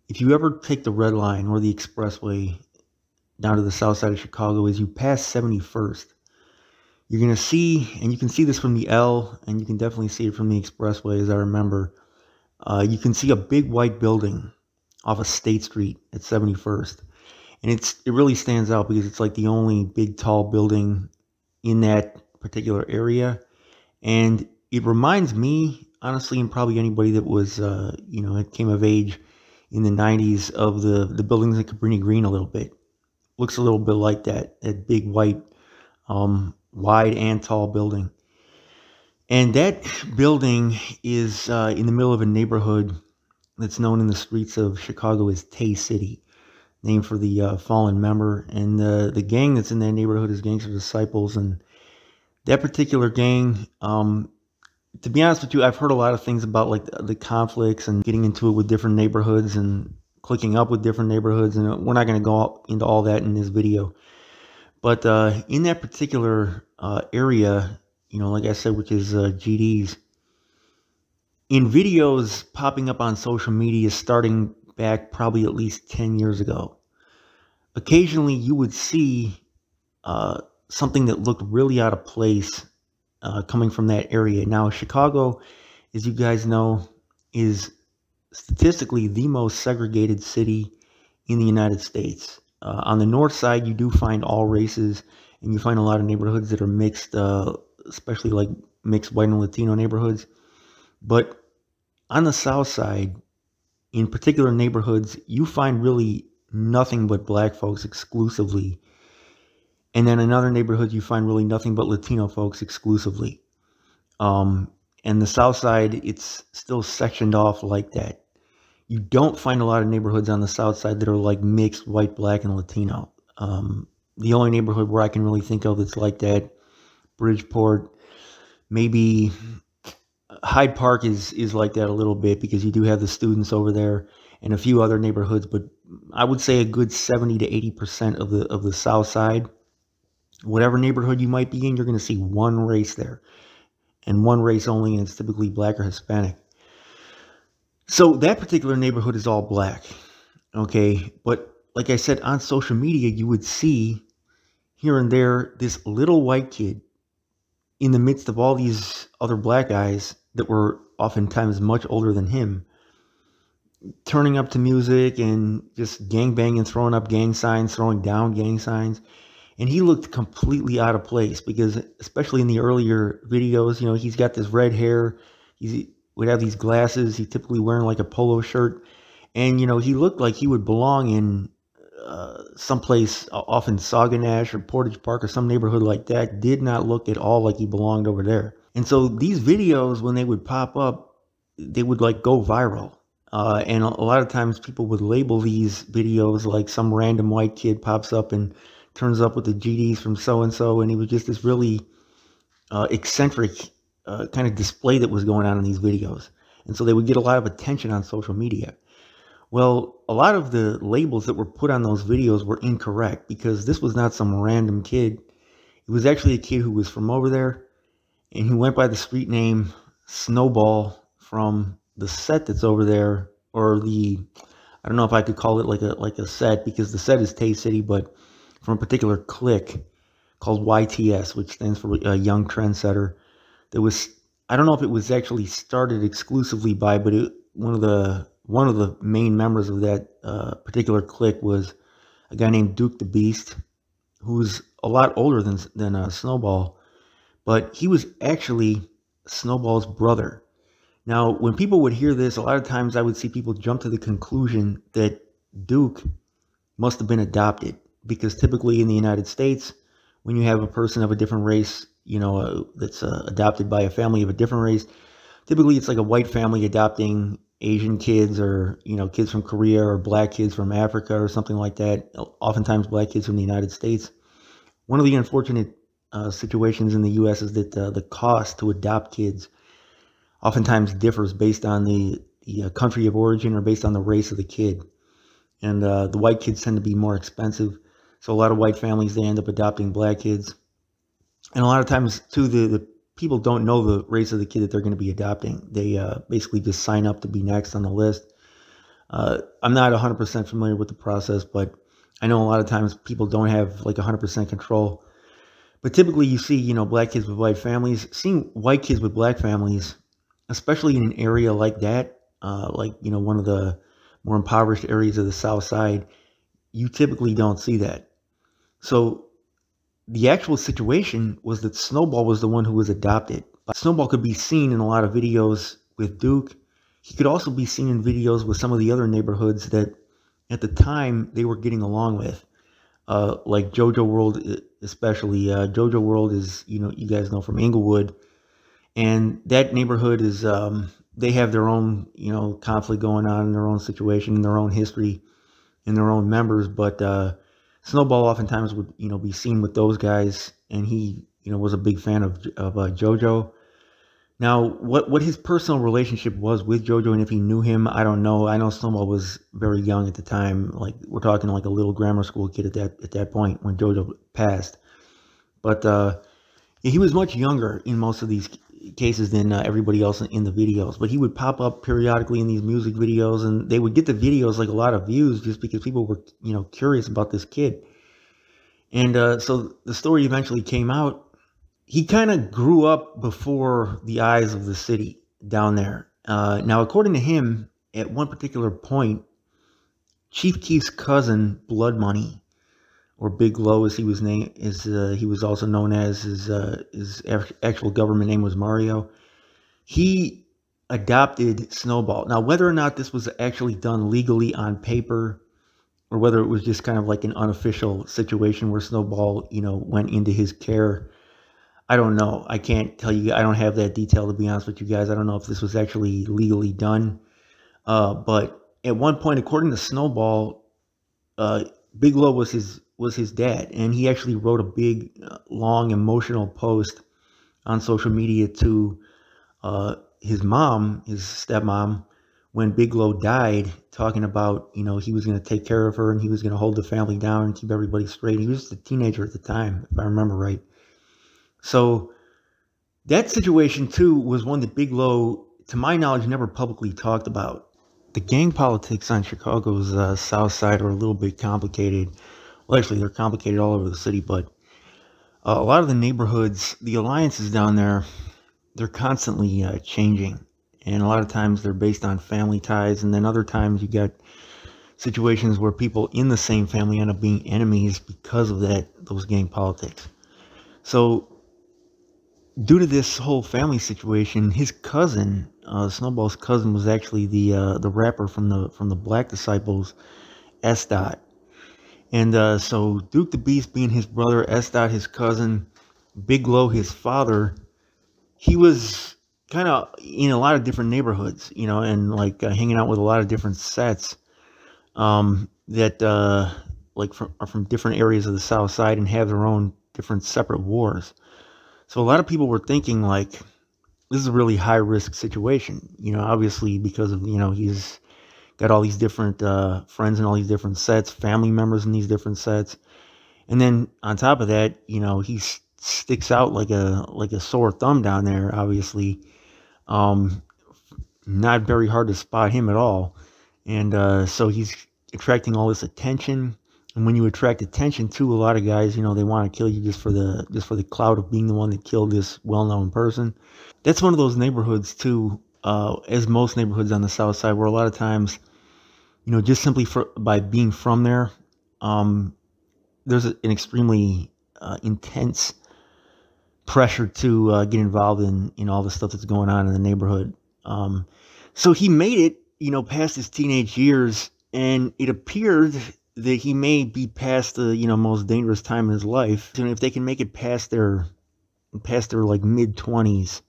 if you ever take the Red Line or the Expressway down to the south side of Chicago, as you pass 71st, you're going to see, and you can see this from the L, and you can definitely see it from the Expressway, as I remember. You can see a big white building off of State Street at 71st. And it really stands out because it's like the only big, tall building in that particular area. And it reminds me, honestly, and probably anybody that was, it came of age in the 90s, of the buildings in Cabrini Green a little bit. Looks a little bit like that big white, wide and tall building. And that building is in the middle of a neighborhood that's known in the streets of Chicago as Tay City, named for the fallen member. And the gang that's in that neighborhood is Gangster Disciples. And that particular gang, to be honest with you, I've heard a lot of things about like the conflicts and getting into it with different neighborhoods and clicking up with different neighborhoods. And we're not going to go into all that in this video. But in that particular area, like I said, which is GD's, in videos popping up on social media starting back probably at least 10 years ago, occasionally you would see something that looked really out of place coming from that area. Now, Chicago, as you guys know, is statistically the most segregated city in the United States. On the north side, you do find all races, and you find a lot of neighborhoods that are mixed, especially like mixed white and Latino neighborhoods. But on the south side, in particular neighborhoods, you find really nothing but black folks exclusively. And then in other neighborhoods, you find really nothing but Latino folks exclusively. And the south side, it's still sectioned off like that. You don't find a lot of neighborhoods on the south side that are like mixed white, black, and Latino. The only neighborhood where I can really think of that's like that, Bridgeport, maybe Hyde Park is like that a little bit, because you do have the students over there, and a few other neighborhoods. But I would say a good 70 to 80% of the south side, whatever neighborhood you might be in, you're going to see one race there, and one race only, and it's typically black or Hispanic. So that particular neighborhood is all black, okay? But like I said, on social media, you would see here and there this little white kid in the midst of all these other black guys that were oftentimes much older than him, turning up to music and just gangbanging, throwing up gang signs, throwing down gang signs. And he looked completely out of place, because especially in the earlier videos, he's got this red hair. He would have these glasses. He's typically wearing like a polo shirt. And, he looked like he would belong in someplace off in Sauganash or Portage Park or some neighborhood like that. Did not look at all like he belonged over there. And so these videos, when they would pop up, they would like go viral. And a lot of times people would label these videos like some random white kid pops up and turns up with the GDs from so-and-so, and he was just this really eccentric kind of display that was going on in these videos. And so they would get a lot of attention on social media. Well, a lot of the labels that were put on those videos were incorrect, because this was not some random kid. It was actually a kid who was from over there, and he went by the street name Snowball from the set that's over there, or I don't know if I could call it like a set, because the set is Tay City, but from a particular clique called YTS, which stands for Young Trendsetter. That was, I don't know if it was actually started exclusively by, but one of the main members of that particular clique was a guy named Duke the Beast, who's a lot older than Snowball, but he was actually Snowball's brother. Now, when people would hear this, a lot of times I would see people jump to the conclusion that Duke must have been adopted, because typically in the United States, when you have a person of a different race, that's adopted by a family of a different race, typically it's like a white family adopting Asian kids, or, kids from Korea, or black kids from Africa or something like that. Oftentimes black kids from the United States. One of the unfortunate situations in the U.S. is that the cost to adopt kids oftentimes differs based on the country of origin, or based on the race of the kid. And the white kids tend to be more expensive. So a lot of white families, they end up adopting black kids. And a lot of times, too, the people don't know the race of the kid that they're going to be adopting. They basically just sign up to be next on the list. I'm not 100% familiar with the process, but I know a lot of times people don't have like 100% control. But typically you see, black kids with white families. Seeing white kids with black families, especially in an area like that, like, one of the more impoverished areas of the South Side, you typically don't see that. So the actual situation was that Snowball was the one who was adopted. Snowball could be seen in a lot of videos with Duke. He could also be seen in videos with some of the other neighborhoods that at the time they were getting along with. Like JoJo World, especially. JoJo World is, you guys know, from Inglewood. And that neighborhood is, they have their own, conflict going on in their own situation, in their own history, in their own members. But Snowball oftentimes would, be seen with those guys. And he, was a big fan of JoJo. Now, what his personal relationship was with JoJo and if he knew him, I don't know. I know Snowball was very young at the time. Like, we're talking like a little grammar school kid at that point when JoJo passed. But he was much younger in most of these cases than everybody else in the videos. But he would pop up periodically in these music videos, and they would get the videos like a lot of views just because people were, curious about this kid. And so the story eventually came out. He kind of grew up before the eyes of the city down there. Now, according to him, at one particular point, Chief Keef's cousin, Blood Money, or Big Low, as he was named, he was also known as, his actual government name was Mario. He adopted Snowball. Now, whether or not this was actually done legally on paper, or whether it was just kind of like an unofficial situation where Snowball, went into his care, I don't know. I can't tell you. I don't have that detail, to be honest with you guys. I don't know if this was actually legally done. But at one point, according to Snowball, Big Low was his dad, and he actually wrote a big, long, emotional post on social media to his mom, his stepmom, when Big Low died, talking about, he was going to take care of her and he was going to hold the family down and keep everybody straight. He was just a teenager at the time, if I remember right. So that situation, too, was one that Big Low, to my knowledge, never publicly talked about. The gang politics on Chicago's South Side are a little bit complicated. Well, actually, they're complicated all over the city, but a lot of the neighborhoods, the alliances down there, they're constantly changing. And a lot of times they're based on family ties, and then other times you got situations where people in the same family end up being enemies because of those gang politics. So due to this whole family situation, his cousin, Snowball's cousin, was actually the rapper from the Black Disciples, S. Dot. And so Duke the Beast being his brother, S. Dot his cousin, Big Low his father, he was kind of in a lot of different neighborhoods, and like hanging out with a lot of different sets that like are from different areas of the South Side and have their own different separate wars. So a lot of people were thinking, like, this is a really high-risk situation, obviously because of, he's got all these different friends in all these different sets, family members in these different sets. And then on top of that, he sticks out like a sore thumb down there, obviously. Not very hard to spot him at all. And so he's attracting all this attention. And when you attract attention to a lot of guys, they want to kill you just for the clout of being the one that killed this well-known person. That's one of those neighborhoods too, as most neighborhoods on the South Side, where a lot of times, just simply by being from there, there's an extremely intense pressure to get involved in all the stuff that's going on in the neighborhood. So he made it, past his teenage years, and it appeared that he may be past the, most dangerous time in his life. And if they can make it past their like mid-20s,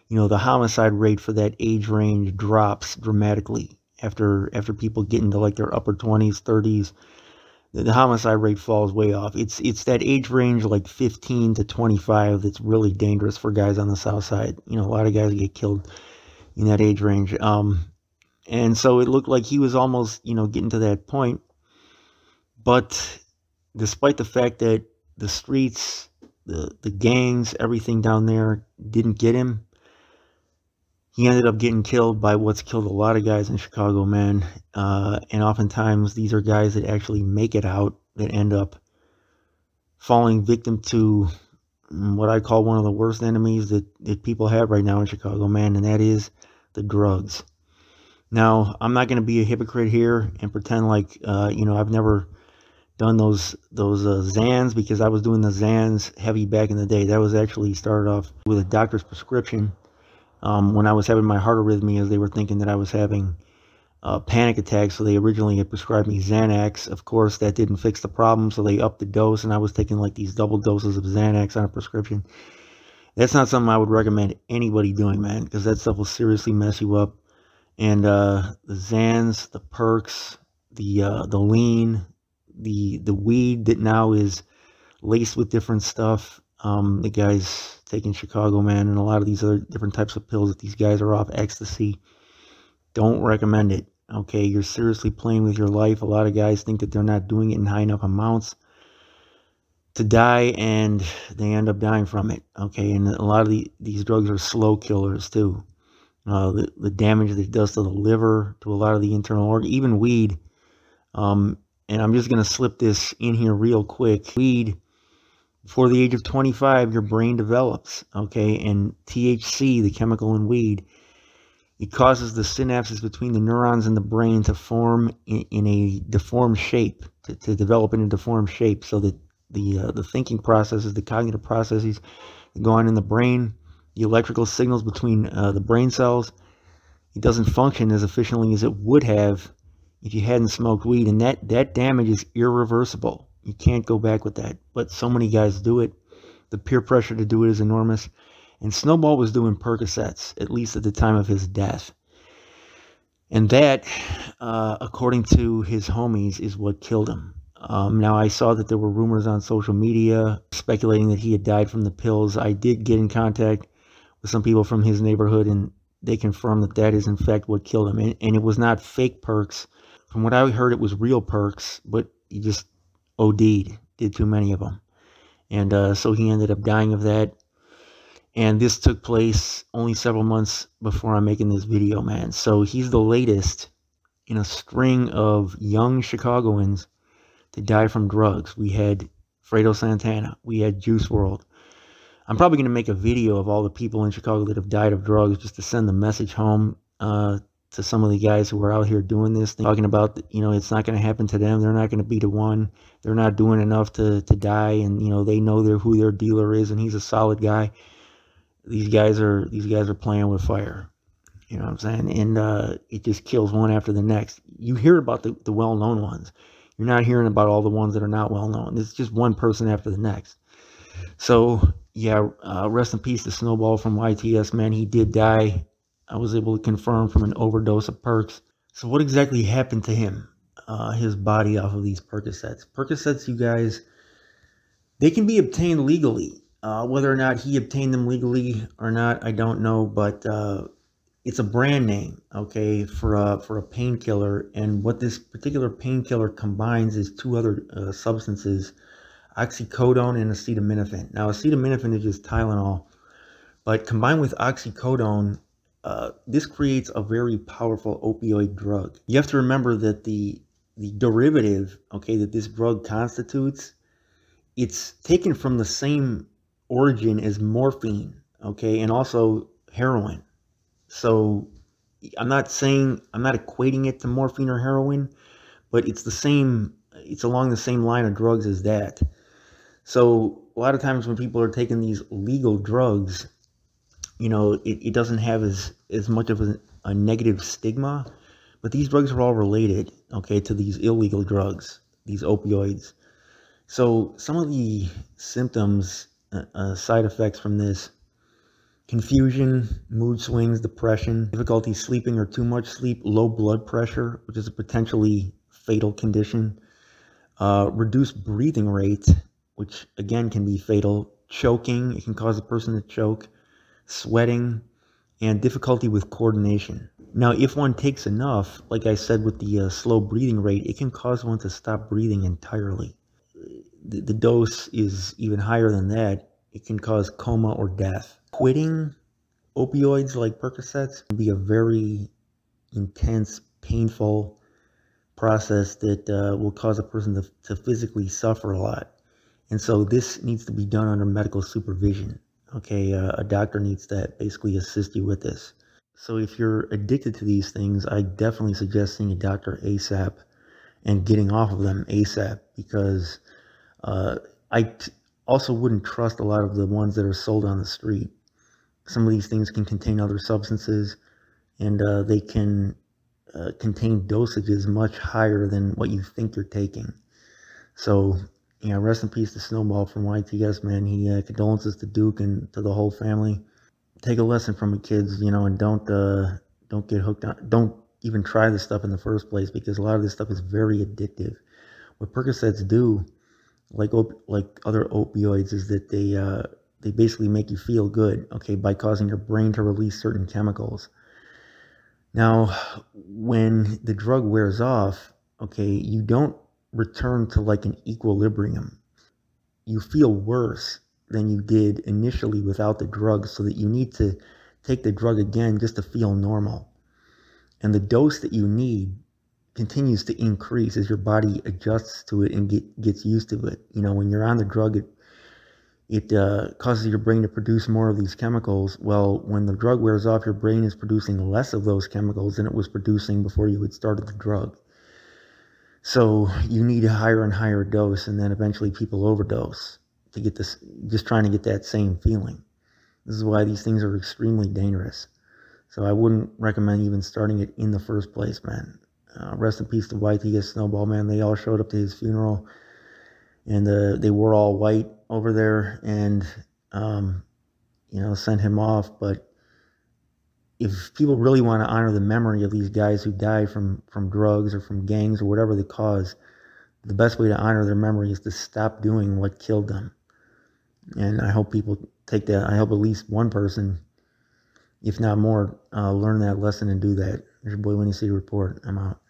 the homicide rate for that age range drops dramatically after people get into like their upper 20s, 30s. The homicide rate falls way off. It's that age range, like 15 to 25, that's really dangerous for guys on the South Side. A lot of guys get killed in that age range. And so it looked like he was almost, getting to that point. But despite the fact that the streets, the gangs, everything down there didn't get him, he ended up getting killed by what's killed a lot of guys in Chicago, man. And oftentimes these are guys that actually make it out, that end up falling victim to what I call one of the worst enemies that people have right now in Chicago, man, and that is the drugs. Now, I'm not going to be a hypocrite here and pretend like, I've never done those Zans, because I was doing the Zans heavy back in the day. That was actually started off with a doctor's prescription. When I was having my heart arrhythmias, they were thinking that I was having panic attacks, so they originally had prescribed me Xanax. Of course, that didn't fix the problem, so they upped the dose, and I was taking like these double doses of Xanax on a prescription. That's not something I would recommend anybody doing, man, because that stuff will seriously mess you up. And the Xans, the perks, the lean, the weed that now is laced with different stuff. The guys taking Chicago, man, and a lot of these other different types of pills that these guys are off, ecstasy. Don't recommend it. Okay, you're seriously playing with your life. A lot of guys think that they're not doing it in high enough amounts to die, and they end up dying from it. Okay, and a lot of these drugs are slow killers too. The damage that it does to the liver, to a lot of the internal organs, even weed. And I'm just going to slip this in here real quick. Weed, before the age of 25, your brain develops. Okay, and THC, the chemical in weed, it causes the synapses between the neurons in the brain to form in a deformed shape, to develop in a deformed shape, so that the thinking processes, the cognitive processes that go on in the brain, the electrical signals between the brain cells, it doesn't function as efficiently as it would have if you hadn't smoked weed. And that damage is irreversible. You can't go back with that. But so many guys do it. The peer pressure to do it is enormous. And Snowball was doing Percocets, at least at the time of his death. And that, according to his homies, is what killed him. Now, I saw that there were rumors on social media speculating that he had died from the pills. I did get in contact with some people from his neighborhood, and they confirmed that that is, in fact, what killed him. And it was not fake perks. From what I heard, it was real perks, but he just OD'd, did too many of them. And so he ended up dying of that. And this took place only several months before I'm making this video, man. So he's the latest in a string of young Chicagoans to die from drugs. We had Fredo Santana. We had Juice WRLD. I'm probably going to make a video of all the people in Chicago that have died of drugs, just to send the message home to some of the guys who are out here doing this, talking about, it's not going to happen to them. They're not going to be the one. They're not doing enough to die. And, they know who their dealer is, and he's a solid guy. These guys are playing with fire. You know what I'm saying? And it just kills one after the next. You hear about the well-known ones. You're not hearing about all the ones that are not well-known. It's just one person after the next. So, yeah, rest in peace to Snowball from YTS, man. He did die. I was able to confirm from an overdose of perks. So what exactly happened to him? His body off of these Percocets. Percocets, you guys, they can be obtained legally. Whether or not he obtained them legally or not, I don't know, but it's a brand name, okay, for a painkiller. And what this particular painkiller combines is two other substances, oxycodone and acetaminophen. Now, acetaminophen is just Tylenol, but combined with oxycodone, this creates a very powerful opioid drug. You have to remember that the derivative, okay, that this drug constitutes, it's taken from the same origin as morphine, okay, and also heroin. So I'm not equating it to morphine or heroin, but it's along the same line of drugs as that. So a lot of times when people are taking these legal drugs, it doesn't have as much of a negative stigma, but these drugs are all related, okay, to these illegal drugs, these opioids. So some of the symptoms, side effects from this: confusion, mood swings, depression, difficulty sleeping or too much sleep, low blood pressure, which is a potentially fatal condition, reduced breathing rate, which again can be fatal, choking, it can cause a person to choke, sweating, and difficulty with coordination. Now, if one takes enough, like I said with the slow breathing rate, it can cause one to stop breathing entirely. The dose is even higher than that. It can cause coma or death. Quitting Opioids like Percocets can be a very intense, painful process that will cause a person to physically suffer a lot. And so this needs to be done under medical supervision. Okay, a doctor needs to basically assist you with this. So if you're addicted to these things, I definitely suggest seeing a doctor ASAP and getting off of them ASAP, because I also wouldn't trust a lot of the ones that are sold on the street. Some of these things can contain other substances, and they can contain dosages much higher than what you think you're taking. So, rest in peace to Snowball from YTS, man. He condolences to Duke and to the whole family. Take a lesson from it, kids, and don't get hooked on, don't even try this stuff in the first place, because a lot of this stuff is very addictive. What Percocets do, like other opioids, is that they basically make you feel good, okay, by causing your brain to release certain chemicals. Now, when the drug wears off, okay, you don't return to like an equilibrium. You feel worse than you did initially without the drug, so that you need to take the drug again just to feel normal. And the dose that you need continues to increase as your body adjusts to it and gets used to it. When you're on the drug, it causes your brain to produce more of these chemicals. Well, when the drug wears off, your brain is producing less of those chemicals than it was producing before you had started the drug. So you need a higher and higher dose, and then eventually people overdose to get this, just trying to get that same feeling. This is why these things are extremely dangerous. So I wouldn't recommend even starting it in the first place, man. Rest in peace to YTS Snowball, man. They all showed up to his funeral, and they were all white over there, and sent him off. But if people really want to honor the memory of these guys who died from drugs or from gangs or whatever the cause, the best way to honor their memory is to stop doing what killed them. And I hope people take that. I hope at least one person, if not more, learn that lesson and do that. There's your boy Winnie C. Report. I'm out.